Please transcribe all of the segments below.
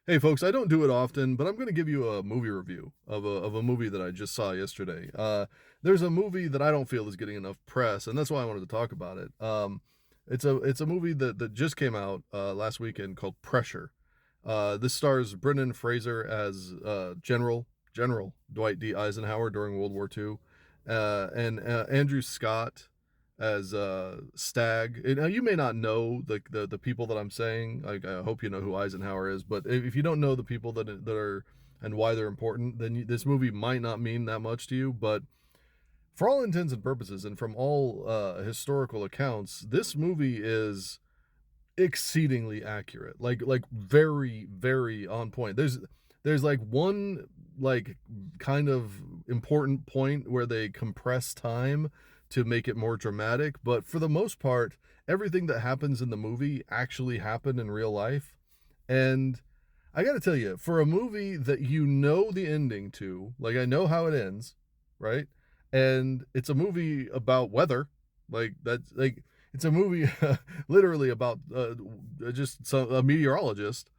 Hey folks, I don't do it often, but I'm going to give you a movie review of a movie that I just saw yesterday. There's a movie that I don't feel is getting enough press, and that's why I wanted to talk about it. It's a movie that just came out last weekend called Pressure. This stars Brendan Fraser as General Dwight D. Eisenhower during World War II, and Andrew Scott as Stag. You may not know the people that I'm saying. I hope you know who Eisenhower is, but if you don't know the people that are and why they're important, then this movie might not mean that much to you. But for all intents and purposes, and from all historical accounts, this movie is exceedingly accurate. Like very very on point. There's like one like kind of important point where they compress time to make it more dramatic, but for the most part everything that happens in the movie actually happened in real life. And I got to tell you, for a movie that you know the ending to, like I know how it ends, right? And it's a movie about weather, like that's like it's a movie literally about a meteorologist,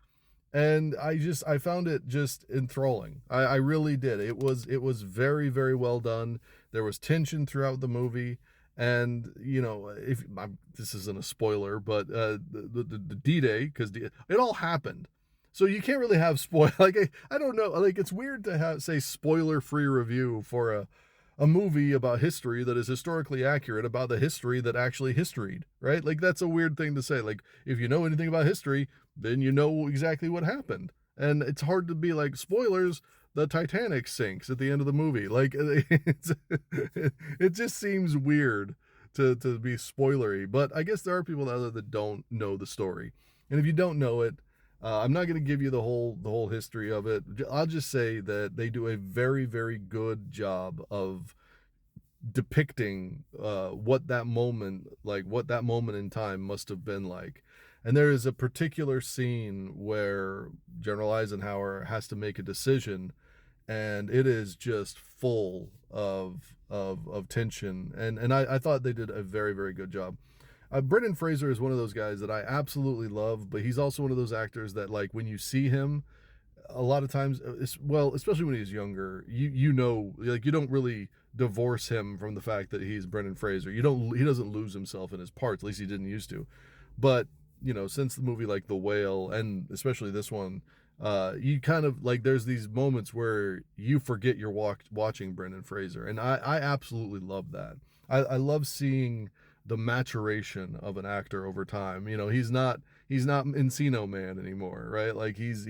and I found it just enthralling. I really did. It was very very well done. There was tension throughout the movie, and if this isn't a spoiler, but the D-Day, because it all happened. So you can't really have spoil like I don't know, like it's weird to say spoiler free review for a movie about history that is historically accurate about the history that actually historied, right? Like that's a weird thing to say. Like if you know anything about history, then you know exactly what happened. And it's hard to be like spoilers, the Titanic sinks at the end of the movie. Like it just seems weird to be spoilery, but I guess there are people out there that don't know the story. And if you don't know it, I'm not going to give you the whole history of it. I'll just say that they do a very very good job of depicting what that moment in time must have been like. And there is a particular scene where General Eisenhower has to make a decision, and it is just full of tension. And I thought they did a very very good job. Brendan Fraser is one of those guys that I absolutely love, but he's also one of those actors that, like, when you see him, a lot of times, well, especially when he's younger, like you don't really divorce him from the fact that he's Brendan Fraser. He doesn't lose himself in his parts. At least he didn't used to. But since the movie like The Whale, and especially this one, you kind of like there's these moments where you forget you're watching Brendan Fraser, and I absolutely love that. I love seeing the maturation of an actor over time. He's not Encino Man anymore, right? Like he's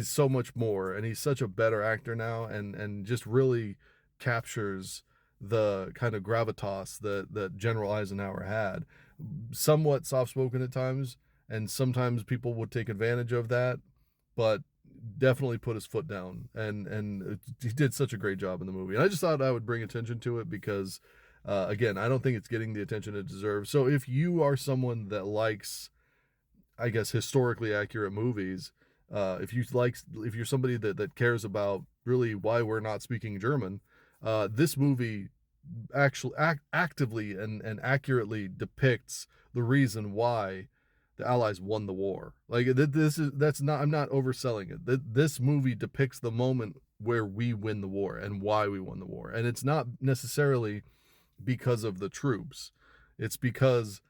so much more, and he's such a better actor now, and just really captures the kind of gravitas that General Eisenhower had. Somewhat soft spoken at times, and sometimes people would take advantage of that, but definitely put his foot down, and he did such a great job in the movie. And I just thought I would bring attention to it because, again, I don't think it's getting the attention it deserves. So if you are someone that likes, I guess, historically accurate movies, if you're somebody that cares about really why we're not speaking German, this movie actually actively and accurately depicts the reason why the Allies won the war. Like that's not, I'm not overselling it. This movie depicts the moment where we win the war and why we won the war, and it's not necessarily because of the troops. It's because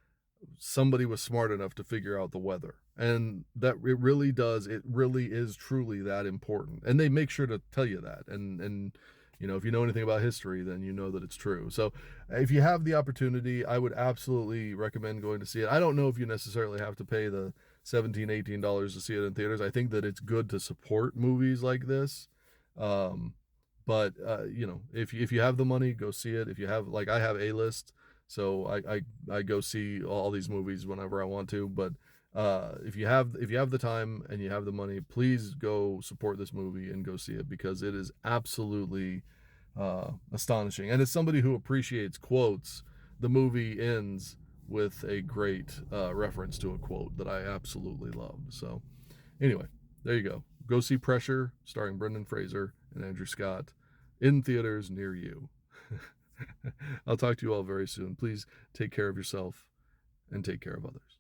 somebody was smart enough to figure out the weather, and that it really is truly that important, and they make sure to tell you that. And if you know anything about history, then you know that it's true. So if you have the opportunity, I would absolutely recommend going to see it. I don't know if you necessarily have to pay the $17-18 to see it in theaters. I think that it's good to support movies like this. um but if you have the money, go see it. If you have, like, I have A List, so I go see all these movies whenever I want to. But if you have the time and you have the money, please go support this movie and go see it, because it is absolutely astonishing. And as somebody who appreciates quotes, the movie ends with a great reference to a quote that I absolutely love. So anyway, there you go. Go see Pressure, starring Brendan Fraser and Andrew Scott, in theaters near you. I'll talk to you all very soon. Please take care of yourself and take care of others.